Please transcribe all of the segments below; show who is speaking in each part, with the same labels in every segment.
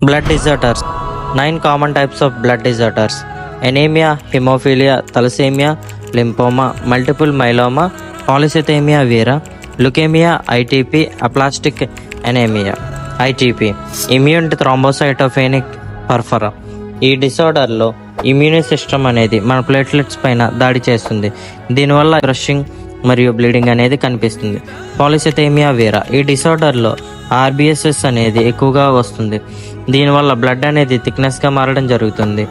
Speaker 1: Blood disorders. 9 common types of blood disorders: anemia, hemophilia, thalassemia, lymphoma, multiple myeloma, polycythemia vera, leukemia, ITP, aplastic anemia. ITP, immune thrombocytopenic purpura. ఈ డిసార్డర్లో ఇమ్యూని system అనేది మన platelets పైన దాడి చేస్తుంది. దీనివల్ల crushing మరియు bleeding అనేది కనిపిస్తుంది. పాలిసిథేమియా వేరా, ఈ డిసార్డర్లో ఆర్బిఎస్ఎస్ అనేది ఎక్కువగా వస్తుంది. దీనివల్ల బ్లడ్ అనేది థిక్నెస్గా మారడం జరుగుతుంది.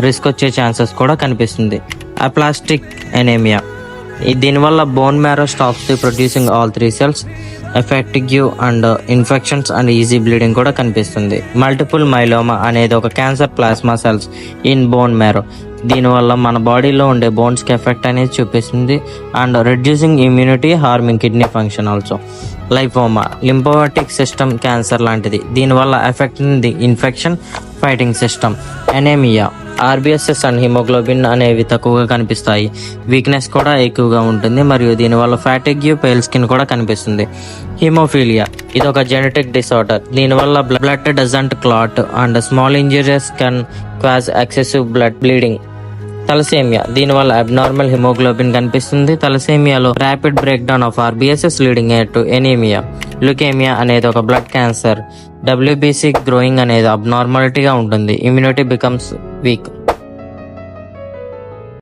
Speaker 1: రిస్క్ వచ్చే ఛాన్సెస్ కూడా కనిపిస్తుంది. అప్లాస్టిక్ ఎనేమియా, దీనివల్ల bone marrow stops the producing all 3 cells, effective and infections and easy bleeding కూడా కనిపిస్తుంది. మల్టిపుల్ మైలోమా అనేది ఒక cancer plasma cells in bone marrow. దీనివల్ల మన బాడీలో ఉండే బోన్స్కి ఎఫెక్ట్ అనేది చూపిస్తుంది and reducing immunity, harming kidney function also. Lipoma, lymphotic system cancer లాంటిది. దీనివల్ల effect the infection, fighting system. Anaemia, RBCs and haemoglobin అనేవి తక్కువగా కనిపిస్తాయి. వీక్నెస్ కూడా ఎక్కువగా ఉంటుంది మరియు దీనివల్ల ఫ్యాటిగ్, పేల్ స్కిన్ కూడా కనిపిస్తుంది. హిమోఫీలియా, ఇది ఒక జెనెటిక్ డిసార్డర్. దీనివల్ల blood doesn't clot and small injuries can cause excessive blood bleeding. Thalassaemia, దీనివల్ల అబ్నార్మల్ హిమోగ్లోబిన్ కనిపిస్తుంది. తలసేమియాలో rapid break down of RBCs leading to anaemia. Leukaemia అనేది ఒక బ్లడ్ క్యాన్సర్. WBC గ్రోయింగ్ అనేది అబ్నార్మాలిటీగా ఉంటుంది. Immunity becomes week.